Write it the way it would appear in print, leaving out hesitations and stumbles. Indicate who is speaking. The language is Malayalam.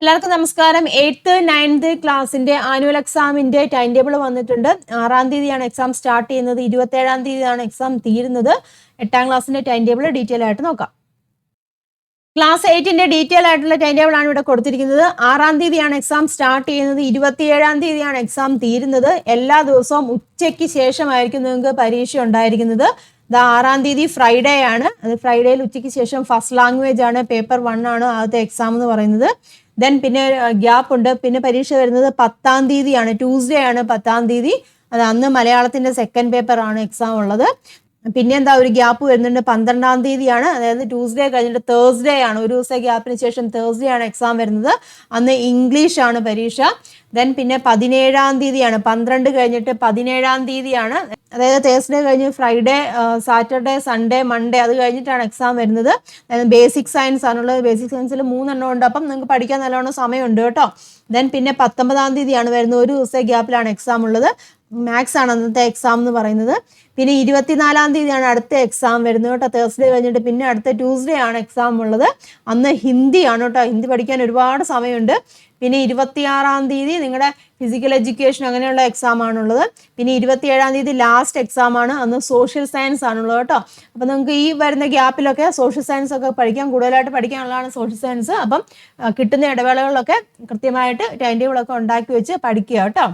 Speaker 1: എല്ലാവർക്കും നമസ്കാരം. 8th 9th ക്ലാസ്സിന്റെ ആനുവൽ എക്സാമിന്റെ ടൈം ടേബിൾ വന്നിട്ടുണ്ട്. 6-ാം തീയതിയാണ് എക്സാം സ്റ്റാർട്ട് ചെയ്യുന്നത്. 27-ാം തീയതിയാണ് എക്സാം തീരുന്നത്. 8ാം ക്ലാസ്സിന്റെ ടൈം ടേബിൾ ഡീറ്റെയിൽ ആയിട്ട് നോക്കാം. ക്ലാസ് 8ന്റെ ഡീറ്റെയിൽ ആയിട്ടുള്ള ടൈം ടേബിൾ ആണ് ഇവിടെ കൊടുത്തിരിക്കുന്നത്. 6-ാം തീയതിയാണ് എക്സാം സ്റ്റാർട്ട് ചെയ്യുന്നത്. 27-ാം തീയതിയാണ് എക്സാം തീരുന്നത്. എല്ലാ ദിവസവും ഉച്ചയ്ക്ക് ശേഷമായിരിക്കും നിങ്ങൾക്ക് പരീക്ഷ ഉണ്ടായിരിക്കുന്നത്. 6-ാം തീയതി ഫ്രൈഡേ ആണ്. അത് ഫ്രൈഡേയിൽ ഉച്ചയ്ക്ക് ശേഷം ഫസ്റ്റ് ലാംഗ്വേജ് ആണ്, പേപ്പർ 1 ആണ് ആദ്യത്തെ എക്സാം എന്ന് പറയുന്നത്. ദെൻ പിന്നെ ഗ്യാപ്പ് ഉണ്ട്. പിന്നെ പരീക്ഷ വരുന്നത് 10-ാം തീയതിയാണ്, ട്യൂസ്ഡേ ആണ് 10-ാം തീയതി. അത് അന്ന് മലയാളത്തിന്റെ സെക്കൻഡ് പേപ്പർ ആണ് എക്സാം ഉള്ളത്. പിന്നെ ഒരു ഗ്യാപ്പ് വരുന്നുണ്ട്, 12-ാം തീയതിയാണ്. അതായത് ട്യൂസ്ഡേ കഴിഞ്ഞിട്ട് തേഴ്സ്ഡേ ആണ്, ഒരു ദിവസം ഗ്യാപ്പിന് ശേഷം തേഴ്സ്ഡേ ആണ് എക്സാം വരുന്നത്. അന്ന് ഇംഗ്ലീഷ് ആണ് പരീക്ഷ. ദെൻ പിന്നെ 17-ാം തീയതിയാണ്, 12 കഴിഞ്ഞിട്ട് 17-ാം തീയതിയാണ്. അതായത് തേഴ്സ്ഡേ കഴിഞ്ഞ് ഫ്രൈഡേ, സാറ്റർഡേ, സൺഡേ, മൺഡേ അത് കഴിഞ്ഞിട്ടാണ് എക്സാം വരുന്നത്. ബേസിക് സയൻസ് ആണുള്ളത്. ബേസിക് സയൻസിൽ 3 എണ്ണം ഉണ്ട്. അപ്പം നിങ്ങൾക്ക് പഠിക്കാൻ നല്ലോണം സമയമുണ്ട് കേട്ടോ. ദെൻ പിന്നെ 19-ാം തീയതിയാണ് വരുന്നത്, ഒരു ദിവസം ഗ്യാപ്പിലാണ് എക്സാം ഉള്ളത്. മാത്സ് ആണ് അന്നത്തെ എക്സാം എന്ന് പറയുന്നത്. പിന്നെ 24-ാം തീയതിയാണ് അടുത്ത എക്സാം വരുന്നത് കേട്ടോ. തേഴ്സ്ഡേ കഴിഞ്ഞിട്ട് പിന്നെ അടുത്ത ട്യൂസ്ഡേ ആണ് എക്സാം ഉള്ളത്. അന്ന് ഹിന്ദി ആണ് കേട്ടോ. ഹിന്ദി പഠിക്കാൻ ഒരുപാട് സമയമുണ്ട്. പിന്നെ 26-ാം തീയതി നിങ്ങളുടെ ഫിസിക്കൽ എഡ്യൂക്കേഷൻ അങ്ങനെയുള്ള എക്സാം ആണുള്ളത്. പിന്നെ 27-ാം തീയതി ലാസ്റ്റ് എക്സാം ആണ്. അന്ന് സോഷ്യൽ സയൻസ് ആണുള്ളത് കേട്ടോ. അപ്പം നിങ്ങൾക്ക് ഈ വരുന്ന ഗ്യാപ്പിലൊക്കെ സോഷ്യൽ സയൻസ് ഒക്കെ പഠിക്കാൻ, കൂടുതലായിട്ട് പഠിക്കാനുള്ളതാണ് സോഷ്യൽ സയൻസ്. അപ്പം കിട്ടുന്ന ഇടവേളകളിലൊക്കെ കൃത്യമായിട്ട് ടൈം ടേബിളൊക്കെ ഉണ്ടാക്കി വെച്ച് പഠിക്കുക കേട്ടോ.